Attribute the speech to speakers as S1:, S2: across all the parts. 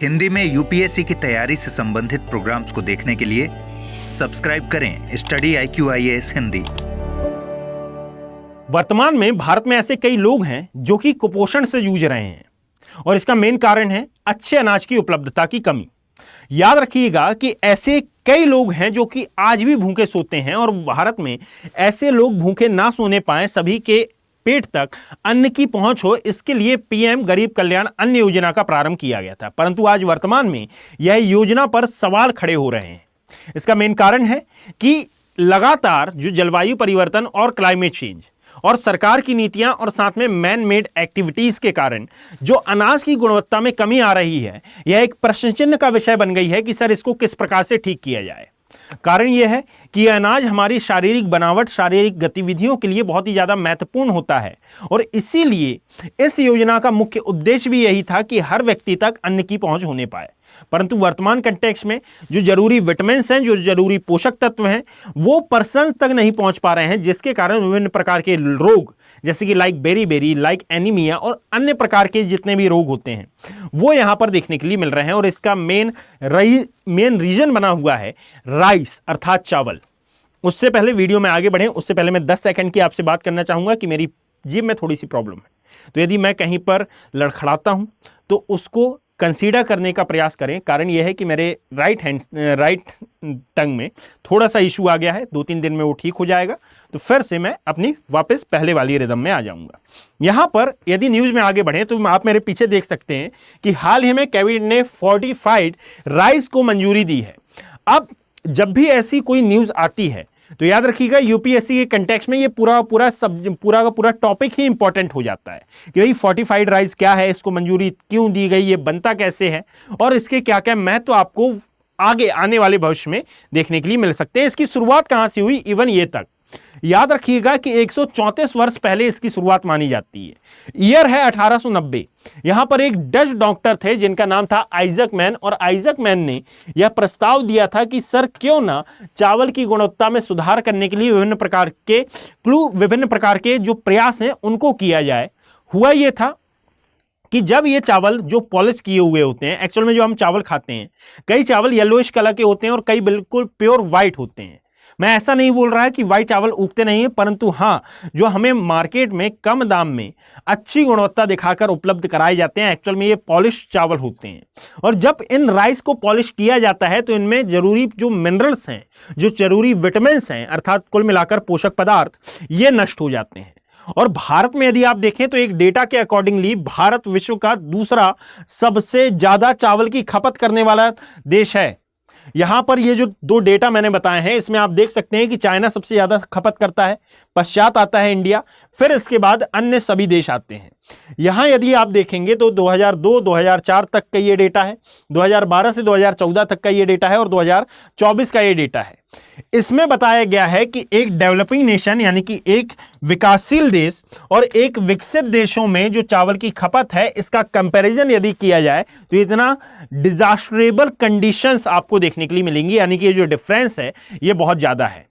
S1: हिंदी में यूपीएससी की तैयारी से संबंधित प्रोग्राम्स को देखने के लिए सब्सक्राइब करें स्टडी IQIAS हिंदी।
S2: वर्तमान में भारत में ऐसे कई लोग हैं जो कि कुपोषण से जूझ रहे हैं और इसका मेन कारण है अच्छे अनाज की उपलब्धता की कमी। याद रखिएगा कि ऐसे कई लोग हैं जो कि आज भी भूखे सोते हैं और भारत में ऐसे लोग भूखे ना सोने पाएं, सभी के पेट तक अन्न की पहुंच हो, इसके लिए पीएम गरीब कल्याण अन्न योजना का प्रारंभ किया गया था। परंतु आज वर्तमान में यह योजना पर सवाल खड़े हो रहे हैं। इसका मेन कारण है कि लगातार जो जलवायु परिवर्तन और क्लाइमेट चेंज और सरकार की नीतियां और साथ में मैन मेड एक्टिविटीज के कारण जो अनाज की गुणवत्ता में कमी आ रही है, यह एक प्रश्न चिन्ह का विषय बन गई है कि सर इसको किस प्रकार से ठीक किया जाए। कारण यह है कि यह अनाज हमारी शारीरिक बनावट, शारीरिक गतिविधियों के लिए बहुत ही ज्यादा महत्वपूर्ण होता है और इसीलिए इस योजना का मुख्य उद्देश्य भी यही था कि हर व्यक्ति तक अन्न की पहुंच होने पाए। परंतु वर्तमान कंटेक्स्ट में जो जरूरी विटामिन हैं, जो जरूरी पोषक तत्व हैं, वो पर्सन तक नहीं पहुंच पा रहे हैं, जिसके कारण विभिन्न प्रकार के रोग जैसे कि लाइक बेरी, लाइक एनीमिया और अन्य प्रकार के जितने भी रोग होते हैं वो यहां पर देखने के लिए मिल रहे हैं। और इसका मेन रीजन बना हुआ है राइस अर्थात चावल। उससे पहले वीडियो में आगे बढ़े उससे पहले मैं 10 सेकंड की आपसे बात करना चाहूंगा कि मेरी जीभ में थोड़ी सी प्रॉब्लम है, तो यदि मैं कहीं पर लड़खड़ाता हूं तो उसको कंसीडर करने का प्रयास करें। कारण यह है कि मेरे राइट टंग में थोड़ा सा इशू आ गया है, 2-3 दिन में वो ठीक हो जाएगा, तो फिर से मैं अपनी वापस पहले वाली रिदम में आ जाऊंगा। यहां पर यदि न्यूज में आगे बढ़े तो आप मेरे पीछे देख सकते हैं कि हाल ही में कैबिनेट ने फोर्टिफाइड राइस को मंजूरी दी है। अब जब भी ऐसी कोई न्यूज आती है तो याद रखिएगा यूपीएससी के कंटेक्स्ट में ये पूरा का पूरा टॉपिक ही इंपॉर्टेंट हो जाता है कि भाई फोर्टिफाइड राइस क्या है, इसको मंजूरी क्यों दी गई, ये बनता कैसे है और इसके क्या क्या महत्व आपको आगे आने वाले भविष्य में देखने के लिए मिल सकते हैं। इसकी शुरुआत कहां से हुई, इवन ये तक याद रखिएगा कि 134 वर्ष पहले इसकी शुरुआत मानी जाती है। ईयर है 1890। यहां पर एक डच डॉक्टर थे जिनका नाम था आइजक मैन, और आइजक मैन ने यह प्रस्ताव दिया था कि सर क्यों ना चावल की गुणवत्ता में सुधार करने के लिए विभिन्न प्रकार के जो प्रयास हैं उनको किया जाए। हुआ यह था कि जब ये चावल जो पॉलिश किए हुए होते हैं, एक्चुअल में जो हम चावल खाते हैं, कई चावल येलोइश कलर के होते हैं और कई बिल्कुल प्योर व्हाइट होते हैं। मैं ऐसा नहीं बोल रहा है कि व्हाइट चावल उगते नहीं है, परंतु हाँ, जो हमें मार्केट में कम दाम में अच्छी गुणवत्ता दिखाकर उपलब्ध कराए जाते हैं, एक्चुअल में ये पॉलिश चावल होते हैं। और जब इन राइस को पॉलिश किया जाता है तो इनमें जरूरी जो मिनरल्स हैं, जो जरूरी विटामिन हैं, अर्थात कुल मिलाकर पोषक पदार्थ, ये नष्ट हो जाते हैं। और भारत में यदि आप देखें तो एक डेटा के अकॉर्डिंगली भारत विश्व का दूसरा सबसे ज्यादा चावल की खपत करने वाला देश है। यहां पर ये जो 2 डेटा मैंने बताए हैं, इसमें आप देख सकते हैं कि चाइना सबसे ज्यादा खपत करता है, पश्चात आता है इंडिया, फिर इसके बाद अन्य सभी देश आते हैं। यहां यदि आप देखेंगे तो 2002-2004 तक का ये डेटा है, 2012 से 2014 तक का ये डेटा है और 2024 का ये डेटा है। इसमें बताया गया है कि एक डेवलपिंग नेशन यानी कि एक विकासशील देश और एक विकसित देशों में जो चावल की खपत है, इसका कंपैरिजन यदि किया जाए तो इतना डिजास्टरेबल कंडीशंस आपको देखने के लिए मिलेंगी, यानी कि ये जो डिफरेंस है ये बहुत ज्यादा है।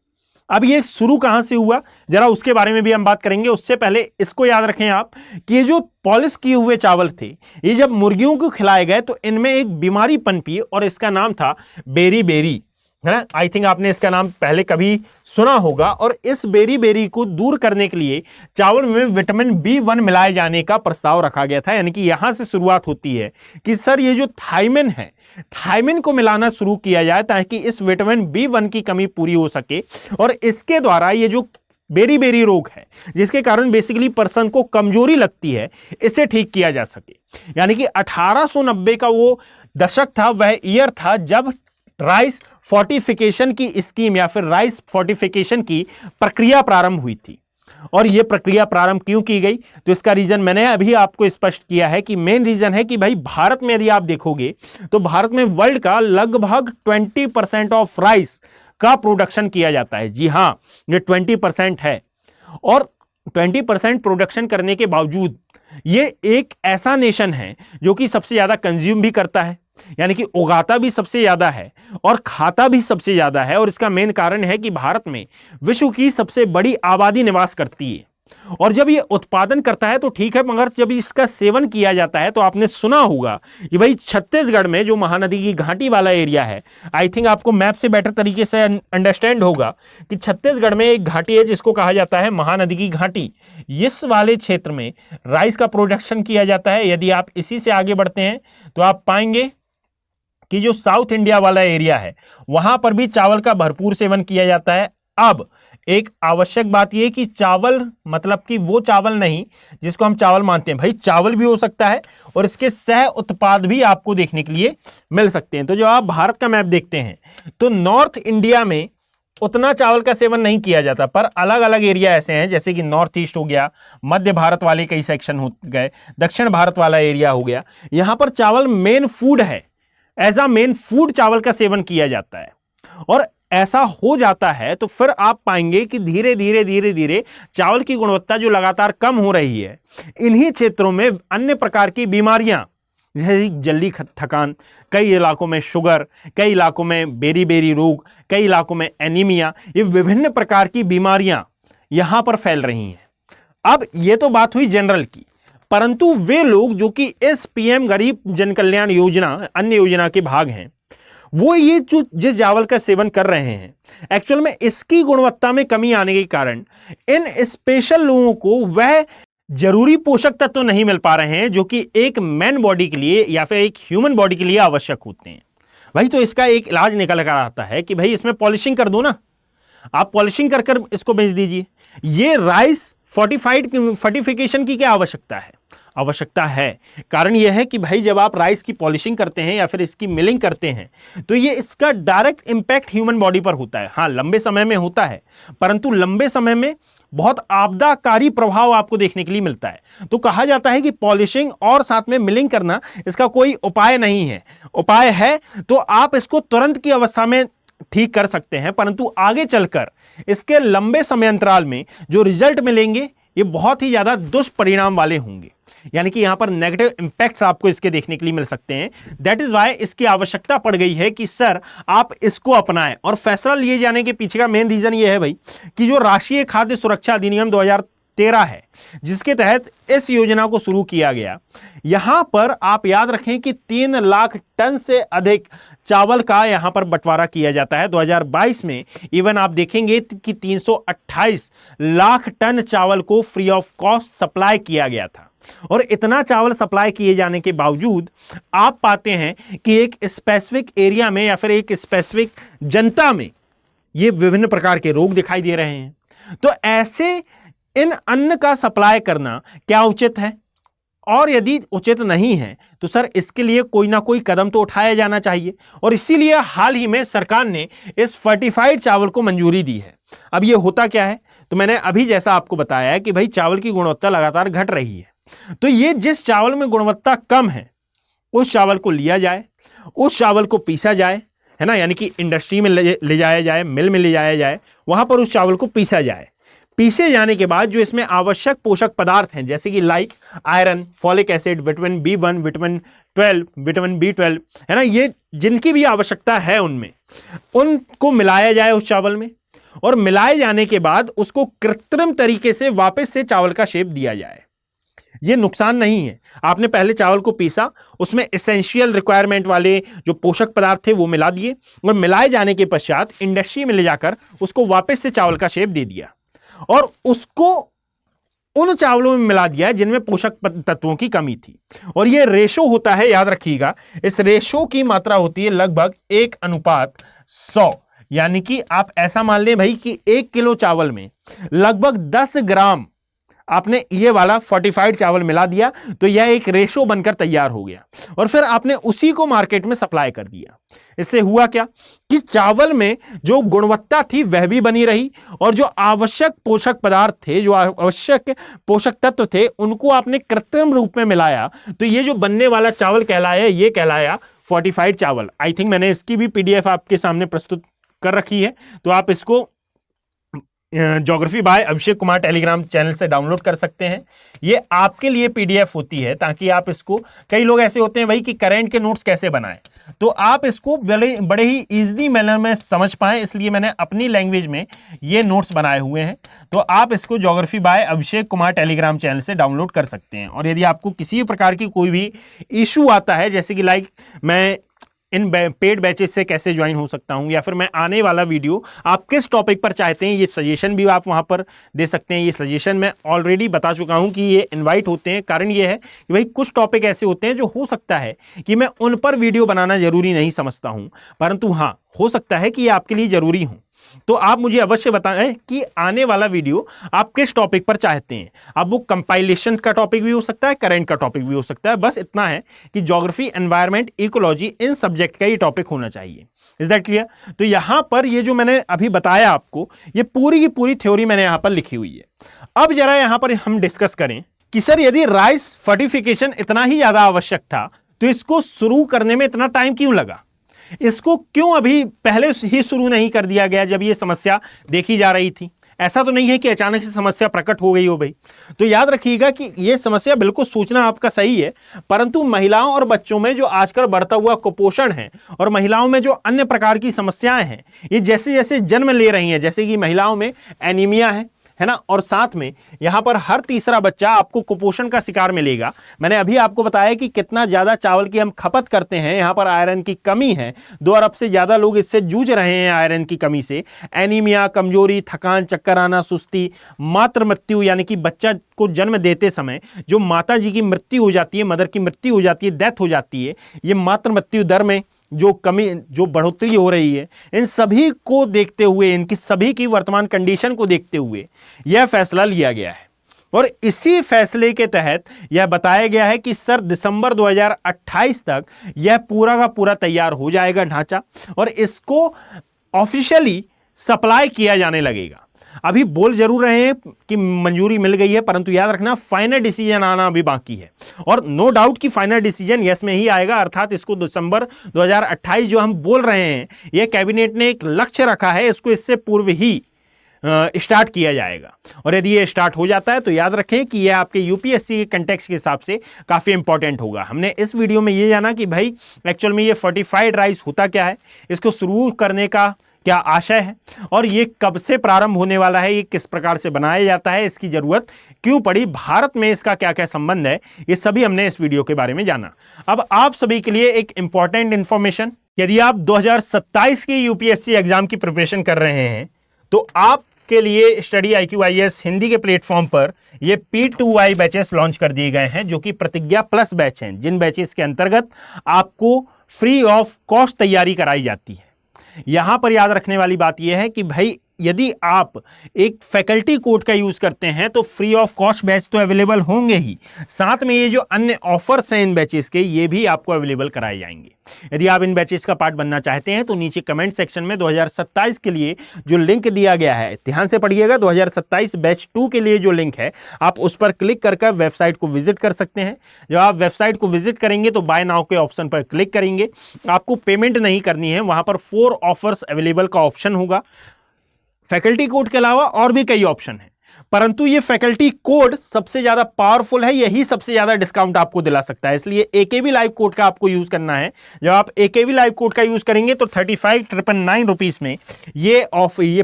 S2: अब ये शुरू कहां से हुआ, जरा उसके बारे में भी हम बात करेंगे। उससे पहले इसको याद रखें आप कि ये जो पॉलिश किए हुए चावल थे, ये जब मुर्गियों को खिलाए गए तो इनमें एक बीमारी पनपी और इसका नाम था बेरी, है ना। आई थिंक आपने इसका नाम पहले कभी सुना होगा। और इस बेरी को दूर करने के लिए चावल में विटामिन B1 मिलाए जाने का प्रस्ताव रखा गया था। यानी कि यहां से शुरुआत होती है कि सर ये जो थायमिन है, थायमिन को मिलाना शुरू किया जाए ताकि इस विटामिन B1 की कमी पूरी हो सके और इसके द्वारा ये जो बेरी रोग है, जिसके कारण बेसिकली पर्सन को कमजोरी लगती है, इसे ठीक किया जा सके। यानी कि 1890 का वो दशक था, वह ईयर था जब राइस फोर्टिफिकेशन की स्कीम या फिर राइस फोर्टिफिकेशन की प्रक्रिया प्रारंभ हुई थी। और यह प्रक्रिया प्रारंभ क्यों की गई, तो इसका रीजन मैंने अभी आपको स्पष्ट किया है कि मेन रीजन है कि भाई भारत में यदि आप देखोगे तो भारत में वर्ल्ड का लगभग 20% ऑफ राइस का प्रोडक्शन किया जाता है। जी हां, ये 20% है। और 20% प्रोडक्शन करने के बावजूद ये एक ऐसा नेशन है जो कि सबसे ज्यादा कंज्यूम भी करता है, यानी कि उगाता भी सबसे ज्यादा है और खाता भी सबसे ज्यादा है। और इसका मेन कारण है कि भारत में विश्व की सबसे बड़ी आबादी निवास करती है। और जब ये उत्पादन करता है तो ठीक है, मगर जब इसका सेवन किया जाता है तो आपने सुना होगा कि भाई छत्तीसगढ़ में जो महानदी की घाटी वाला एरिया है, आई थिंक आपको मैप से बेटर तरीके से अंडरस्टैंड होगा कि छत्तीसगढ़ में एक घाटी है जिसको कहा जाता है महानदी की घाटी। इस वाले क्षेत्र में राइस का प्रोडक्शन किया जाता है। यदि आप इसी से आगे बढ़ते हैं तो आप पाएंगे कि जो साउथ इंडिया वाला एरिया है वहां पर भी चावल का भरपूर सेवन किया जाता है। अब एक आवश्यक बात यह कि चावल मतलब कि वो चावल नहीं जिसको हम चावल मानते हैं, भाई चावल भी हो सकता है और इसके सह उत्पाद भी आपको देखने के लिए मिल सकते हैं। तो जब आप भारत का मैप देखते हैं तो नॉर्थ इंडिया में उतना चावल का सेवन नहीं किया जाता, पर अलग अलग एरिया ऐसे हैं जैसे कि नॉर्थ ईस्ट हो गया, मध्य भारत वाले कई सेक्शन हो गए, दक्षिण भारत वाला एरिया हो गया, यहां पर चावल मेन फूड है। एज अ मेन फूड चावल का सेवन किया जाता है। और ऐसा हो जाता है तो फिर आप पाएंगे कि धीरे धीरे धीरे धीरे चावल की गुणवत्ता जो लगातार कम हो रही है, इन्हीं क्षेत्रों में अन्य प्रकार की बीमारियां जैसे जल्दी थकान, कई इलाकों में शुगर, कई इलाकों में बेरी बेरी रोग, कई इलाकों में एनीमिया, ये विभिन्न प्रकार की बीमारियां यहां पर फैल रही हैं। अब ये तो बात हुई जनरल की, परंतु वे लोग जो कि इस पीएम गरीब जन कल्याण योजना अन्य योजना के भाग हैं, वो ये जो जिस चावल का सेवन कर रहे हैं, एक्चुअल में इसकी गुणवत्ता में कमी आने के कारण इन स्पेशल लोगों को वह जरूरी पोषक तत्व नहीं मिल पा रहे हैं जो कि एक मैन बॉडी के लिए या फिर एक ह्यूमन बॉडी के लिए आवश्यक होते हैं। भाई तो इसका एक इलाज निकल कर आता है कि भाई इसमें पॉलिशिंग कर दो ना, आप पॉलिशिंग कर कर इसको बेच दीजिए। ये राइस फोर्टिफिकेशन की क्या आवश्यकता है? आवश्यकता है, कारण यह है कि भाई जब आप राइस की पॉलिशिंग करते हैं या फिर इसकी मिलिंग करते हैं तो ये इसका डायरेक्ट इंपैक्ट ह्यूमन बॉडी पर होता है। हाँ, लंबे समय में होता है, परंतु लंबे समय में बहुत आपदाकारी प्रभाव आपको देखने के लिए मिलता है। तो कहा जाता है कि पॉलिशिंग और साथ में मिलिंग करना इसका कोई उपाय नहीं है। उपाय है तो आप इसको तुरंत की अवस्था में ठीक कर सकते हैं, परंतु आगे चलकर इसके लंबे समय अंतराल में जो रिजल्ट मिलेंगे ये बहुत ही ज्यादा दुष्परिणाम वाले होंगे, यानी कि यहां पर नेगेटिव इंपैक्ट्स आपको इसके देखने के लिए मिल सकते हैं। दैट इज वाई इसकी आवश्यकता पड़ गई है कि सर आप इसको अपनाएं। और फैसला लिए जाने के पीछे का मेन रीजन ये है भाई कि जो राष्ट्रीय खाद्य सुरक्षा अधिनियम 2013 है जिसके तहत इस योजना को शुरू किया गया, यहां पर आप याद रखें कि 3 लाख टन से अधिक चावल का यहां पर बंटवारा किया जाता है। 2022 में इवन आप देखेंगे कि 328 लाख टन चावल को फ्री ऑफ कॉस्ट सप्लाई किया गया था। और इतना चावल सप्लाई किए जाने के बावजूद आप पाते हैं कि एक स्पेसिफिक एरिया में या फिर एक स्पेसिफिक जनता में ये विभिन्न प्रकार के रोग दिखाई दे रहे हैं। तो ऐसे इन अन्न का सप्लाई करना क्या उचित है? और यदि उचित नहीं है तो सर इसके लिए कोई ना कोई कदम तो उठाया जाना चाहिए। और इसीलिए हाल ही में सरकार ने इस फर्टिफाइड चावल को मंजूरी दी है। अब ये होता क्या है, तो मैंने अभी जैसा आपको बताया है कि भाई चावल की गुणवत्ता लगातार घट रही है, तो ये जिस चावल में गुणवत्ता कम है उस चावल को लिया जाए, उस चावल को पीसा जाए, है ना, यानी कि इंडस्ट्री में ले जाया जाए, मिल में ले जाया जाए, वहां पर उस चावल को पीसा जाए। पीसे जाने के बाद जो इसमें आवश्यक पोषक पदार्थ हैं जैसे कि like iron, folic acid, vitamin B1, vitamin 12, vitamin B12, है ना, ये जिनकी भी आवश्यकता है उनको मिलाया जाए उस चावल में। और मिलाए जाने के बाद उसको कृत्रिम तरीके से वापस से चावल का शेप दिया जाए। ये नुकसान नहीं है। आपने पहले चावल को पीसा, उसमें एसेंशियल रिक्वायरमेंट वाले जो पोषक पदार्थ थे वो मिला दिए, और मिलाए जाने के पश्चात इंडस्ट्री में ले जाकर उसको वापस से चावल का शेप दे दिया और उसको उन चावलों में मिला दिया जिनमें पोषक तत्वों की कमी थी। और ये रेशो होता है, याद रखिएगा, इस रेशो की मात्रा होती है लगभग 1:100। यानी कि आप ऐसा मान लें भाई कि 1 किलो चावल में लगभग 10 ग्राम आपने ये वाला फोर्टिफाइड चावल मिला दिया तो यह एक रेशो बनकर तैयार हो गया और फिर आपने उसी को मार्केट में सप्लाई कर दिया। इससे हुआ क्या कि चावल में जो गुणवत्ता थी वह भी बनी रही और जो आवश्यक पोषक पदार्थ थे, जो आवश्यक पोषक तत्व थे, उनको आपने कृत्रिम रूप में मिलाया तो ये जो बनने वाला चावल कहलाया, ये कहलाया फोर्टिफाइड चावल। आई थिंक मैंने इसकी भी PDF आपके सामने प्रस्तुत कर रखी है, तो आप इसको geography bye Abhishek Kumar Telegram channel से डाउनलोड कर सकते हैं। ये आपके लिए पीडीएफ होती है ताकि आप इसको, कई लोग ऐसे होते हैं भाई कि करंट के नोट्स कैसे बनाएं, तो आप इसको बड़े ही इजी मैनर में समझ पाएं, इसलिए मैंने अपनी लैंग्वेज में ये नोट्स बनाए हुए हैं। तो आप इसको geography bye Abhishek Kumar Telegram channel से डाउनलोड कर सकते हैं। और यदि आपको किसी भी प्रकार की कोई भी इशू आता है, जैसे कि मैं इन पेड बैचेस से कैसे ज्वाइन हो सकता हूं, या फिर मैं आने वाला वीडियो आप किस टॉपिक पर चाहते हैं, ये सजेशन भी आप वहां पर दे सकते हैं। ये सजेशन मैं ऑलरेडी बता चुका हूं कि ये इनवाइट होते हैं। कारण ये है कि भाई कुछ टॉपिक ऐसे होते हैं जो हो सकता है कि मैं उन पर वीडियो बनाना जरूरी नहीं समझता हूं, परंतु हाँ, हो सकता है कि ये आपके लिए जरूरी हो। तो आप मुझे अवश्य बताएं कि आने वाला वीडियो आप किस टॉपिक पर चाहते हैं। अब वो कंपाइलेशन का टॉपिक भी हो सकता है, करंट का टॉपिक भी हो सकता है। बस इतना है कि ज्योग्राफी, एनवायरनमेंट, इकोलॉजी, इन सब्जेक्ट का ये टॉपिक होना चाहिए। Is that clear? तो यहां पर ये जो मैंने अभी बताया आपको, ये पूरी की पूरी थ्योरी मैंने यहां पर लिखी हुई है। अब जरा यहां पर हम डिस्कस करें कि सर यदि राइस फोर्टिफिकेशन इतना ही ज्यादा आवश्यक था तो इसको शुरू करने में इतना टाइम क्यों लगा? इसको क्यों अभी पहले ही शुरू नहीं कर दिया गया जब ये समस्या देखी जा रही थी? ऐसा तो नहीं है कि अचानक से समस्या प्रकट हो गई हो भाई। तो याद रखिएगा कि ये समस्या, बिल्कुल सोचना आपका सही है, परंतु महिलाओं और बच्चों में जो आजकल बढ़ता हुआ कुपोषण है और महिलाओं में जो अन्य प्रकार की समस्याएं हैं, ये जैसे जैसे जन्म ले रही हैं, जैसे कि महिलाओं में एनीमिया है ना, और साथ में यहां पर हर तीसरा बच्चा आपको कुपोषण का शिकार मिलेगा। मैंने अभी आपको बताया कि कितना ज्यादा चावल की हम खपत करते हैं, यहां पर आयरन की कमी है। 2 अरब से ज्यादा लोग इससे जूझ रहे हैं, आयरन की कमी से। एनीमिया, कमजोरी, थकान, चक्कर आना, सुस्ती, मातृ मृत्यु यानी कि बच्चा को जन्म देते समय जो माता जी की मृत्यु हो जाती है, मदर की मृत्यु हो जाती है, डेथ हो जाती है, ये मातृ मृत्यु दर में जो कमी, जो बढ़ोतरी हो रही है, इन सभी को देखते हुए, इनकी सभी की वर्तमान कंडीशन को देखते हुए यह फैसला लिया गया है। और इसी फैसले के तहत यह बताया गया है कि सर दिसंबर 2028 तक यह पूरा का पूरा तैयार हो जाएगा ढांचा, और इसको ऑफिशियली सप्लाई किया जाने लगेगा। अभी बोल जरूर रहे हैं कि मंजूरी मिल गई है, परंतु याद रखना फाइनल डिसीजन आना अभी बाकी है। और नो डाउट कि फाइनल डिसीजन यस में ही आएगा, अर्थात इसको दिसंबर 2028 जो हम बोल रहे हैं, यह कैबिनेट ने एक लक्ष्य रखा है, इसको इससे पूर्व ही स्टार्ट किया जाएगा। और यदि ये स्टार्ट हो जाता है तो याद रखें कि यह आपके यूपीएससी के कंटेक्स्ट के हिसाब से काफ़ी इंपॉर्टेंट होगा। हमने इस वीडियो में ये जाना कि भाई एक्चुअल में ये फोर्टिफाइड राइस होता क्या है, इसको शुरू करने का क्या आशय है, और ये कब से प्रारंभ होने वाला है, ये किस प्रकार से बनाया जाता है, इसकी जरूरत क्यों पड़ी, भारत में इसका क्या क्या संबंध है, ये सभी हमने इस वीडियो के बारे में जाना। अब आप सभी के लिए एक इंपॉर्टेंट इंफॉर्मेशन, यदि आप 2027 की यूपीएससी एग्जाम की प्रिपरेशन कर रहे हैं तो आपके लिए स्टडी IQ IAS हिंदी के प्लेटफॉर्म पर ये P2Y बैचेस लॉन्च कर दिए गए हैं, जो कि प्रतिज्ञा प्लस बैच हैं, जिन बैचेस के अंतर्गत आपको फ्री ऑफ कॉस्ट तैयारी कराई जाती है। यहां पर याद रखने वाली बात यह है कि भाई यदि आप एक फैकल्टी कोड का यूज करते हैं तो फ्री ऑफ कॉस्ट बैच तो अवेलेबल होंगे ही, साथ में ये जो अन्य ऑफर्स हैं इन बैचेस के, ये भी आपको अवेलेबल कराए जाएंगे। यदि आप इन बैचेस का पार्ट बनना चाहते हैं तो नीचे कमेंट सेक्शन में 2027 के लिए जो लिंक दिया गया है, ध्यान से पढ़िएगा, 2027 बैच 2 के लिए जो लिंक है, आप उस पर क्लिक करके वेबसाइट को विजिट कर सकते हैं। जब आप वेबसाइट को विजिट करेंगे तो बाय नाउ के ऑप्शन पर क्लिक करेंगे, आपको पेमेंट नहीं करनी है, वहां पर 4 ऑफर्स अवेलेबल का ऑप्शन होगा। फैकल्टी कोड के अलावा और भी कई ऑप्शन हैं, परंतु ये फैकल्टी कोड सबसे ज्यादा पावरफुल है, यही सबसे ज्यादा डिस्काउंट आपको दिला सकता है, इसलिए AKB लाइव कोड का आपको यूज करना है। जब आप AKB लाइव कोड का यूज करेंगे तो 35,999 रुपीज में ये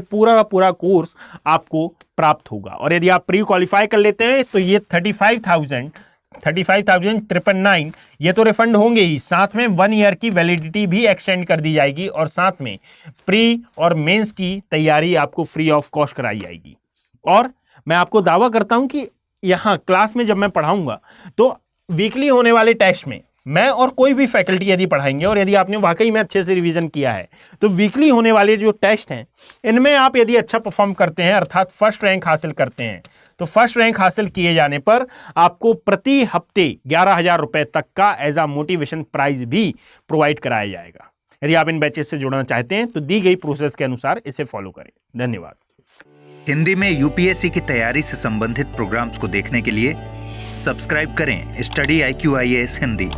S2: पूरा का पूरा कोर्स आपको प्राप्त होगा। और यदि आप प्री क्वालिफाई कर लेते हैं तो ये 35,999 ये तो रिफंड होंगे ही, साथ में 1 ईयर की वैलिडिटी भी एक्सटेंड कर दी जाएगी, और साथ में प्री और मेंस की तैयारी आपको फ्री ऑफ कॉस्ट कराई जाएगी। और मैं आपको दावा करता हूं कि यहां क्लास में जब मैं पढ़ाऊंगा तो वीकली होने वाले टेस्ट में मैं और कोई भी फैकल्टी यदि पढ़ाएंगे, और यदि आपने वाकई में अच्छे से रिवीजन किया है तो वीकली होने वाले जो टेस्ट हैं, इनमें आप यदि अच्छा परफॉर्म करते हैं, अर्थात फर्स्ट रैंक हासिल करते हैं, तो फर्स्ट रैंक हासिल किए जाने पर आपको प्रति हफ्ते 11,000 रुपए तक का एज अ मोटिवेशन प्राइज भी प्रोवाइड कराया जाएगा। यदि आप इन बैचेस से जुड़ना चाहते हैं तो दी गई प्रोसेस के अनुसार इसे फॉलो करें। धन्यवाद।
S1: हिंदी में यूपीएससी की तैयारी से संबंधित प्रोग्राम्स को देखने के लिए सब्सक्राइब करें स्टडी IQ IAS हिंदी।